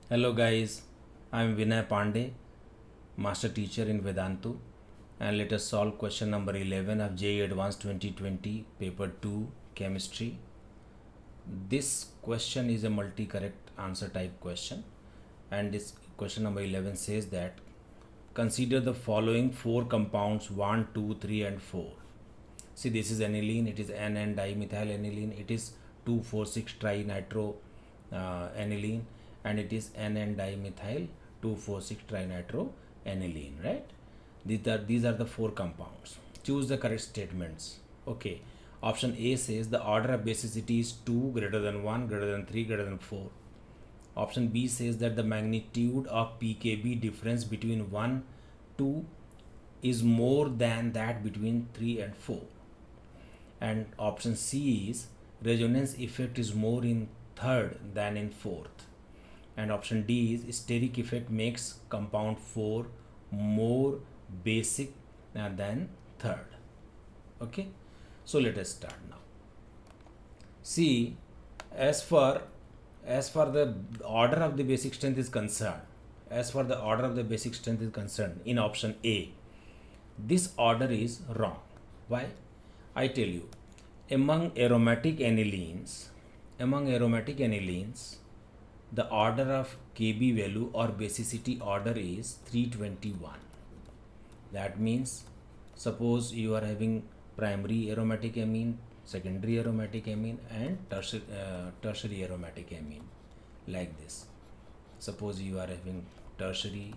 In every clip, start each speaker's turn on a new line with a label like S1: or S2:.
S1: Hello guys, I am Vinay Pandey, Master Teacher in Vedantu, and let us solve question number 11 of JEE Advanced 2020 Paper 2 Chemistry. This question is a multi-correct answer type question, and this question number 11 says that consider the following 4 compounds 1, 2, 3 and 4. See, this is aniline, it is N dimethyl aniline, it is 2,4,6 trinitro aniline, and it is N dimethyl 2,4,6 trinitro aniline, right? These are the 4 compounds. Choose the correct statements. Okay, option A says the order of basicity is 2, greater than 1, greater than 3, greater than 4. Option B says that the magnitude of pKb difference between 1, 2 is more than that between 3 and 4. And option C is resonance effect is more in third than in fourth. And option D is steric effect makes compound 4 more basic than third. Okay, so let us start now. See, as far the order of the basic strength is concerned, in option A, this order is wrong. Why? I tell you, among aromatic anilines, the order of Kb value or basicity order is 321. That means, suppose you are having primary aromatic amine, secondary aromatic amine and tertiary aromatic amine, like this. Suppose you are having tertiary,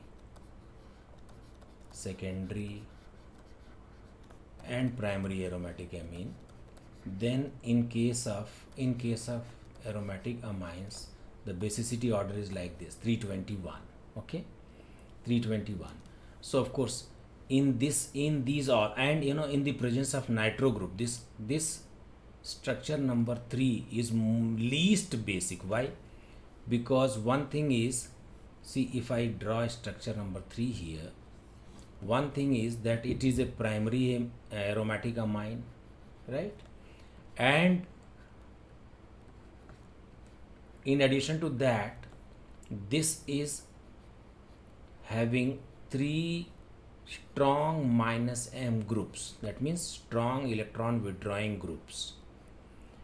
S1: secondary and primary aromatic amine, then in case of aromatic amines, the basicity order is like this, 321. Okay, 321. So of course in these are, and in the presence of nitro group, this structure number 3 is least basic. Why? Because one thing is, see, if I draw a structure number 3 here, one thing is that it is a primary aromatic amine, right? And in addition to that, this is having 3 strong minus M groups, that means strong electron withdrawing groups,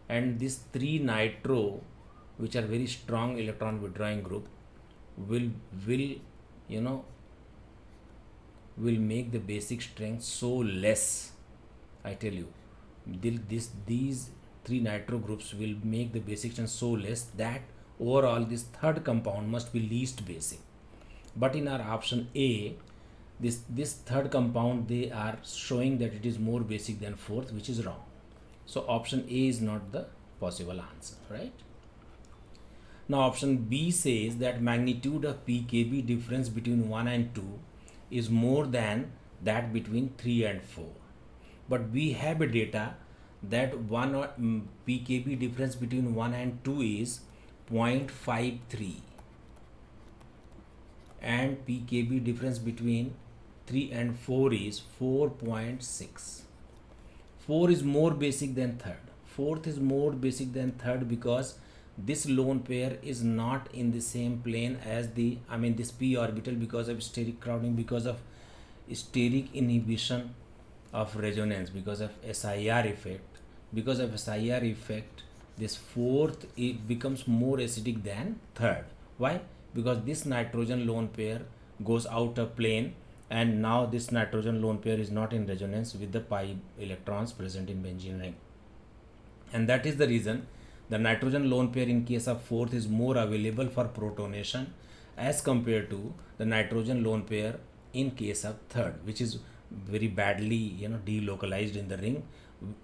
S1: and these 3 nitro, which are very strong electron withdrawing group, will make the basic strength so less. I tell you, these 3 nitro groups will make the basic strength so less that overall this third compound must be least basic. But in our option A, this third compound, they are showing that it is more basic than fourth, which is wrong. So option A is not the possible answer, right? Now option B says that magnitude of pKb difference between 1 and 2 is more than that between 3 and 4. But we have a data that pKb difference between 1 and 2 is 0.53 and pKb difference between 3 and 4 is 4.6. 4 is more basic than third. Fourth is more basic than third because this lone pair is not in the same plane as this p orbital, because of steric crowding, because of steric inhibition of resonance, because of SIR effect. Because of SIR effect, this fourth, it becomes more acidic than third. Why? Because this nitrogen lone pair goes out of plane, and now this nitrogen lone pair is not in resonance with the pi electrons present in benzene ring, and that is the reason the nitrogen lone pair in case of fourth is more available for protonation as compared to the nitrogen lone pair in case of third, which is very badly delocalized in the ring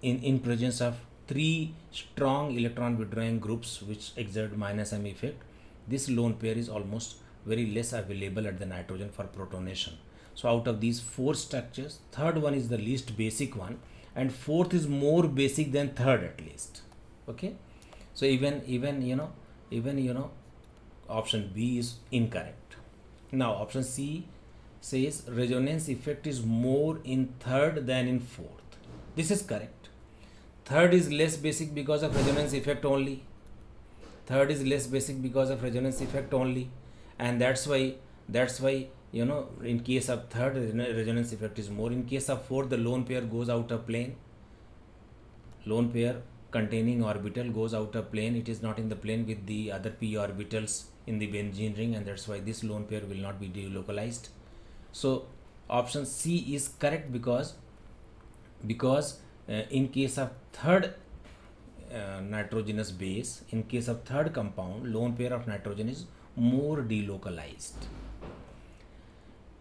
S1: in presence of 3 strong electron withdrawing groups which exert minus M effect. This lone pair is almost very less available at the nitrogen for protonation. So out of these 4 structures, third one is the least basic one, and fourth is more basic than third at least. Okay, so even option B is incorrect. Now option C says resonance effect is more in third than in fourth. This is correct. Third is less basic because of resonance effect only. and that's why in case of third, resonance effect is more. In case of fourth, the lone pair goes out of plane. Lone pair containing orbital goes out of plane. It is not in the plane with the other p orbitals in the benzene ring, and that's why this lone pair will not be delocalized. So option C is correct, because in case of third nitrogenous base, in case of third compound, lone pair of nitrogen is more delocalized.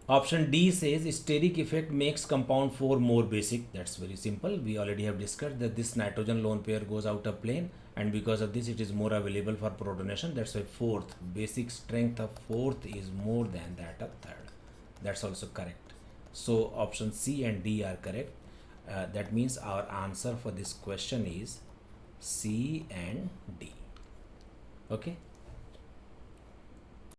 S1: Option D says steric effect makes compound 4 more basic. That's very simple. We already have discussed that this nitrogen lone pair goes out of plane, and because of this it is more available for protonation. That's why fourth, basic strength of fourth is more than that of third. That's also correct. So option C and D are correct. That means our answer for this question is C and D. Okay.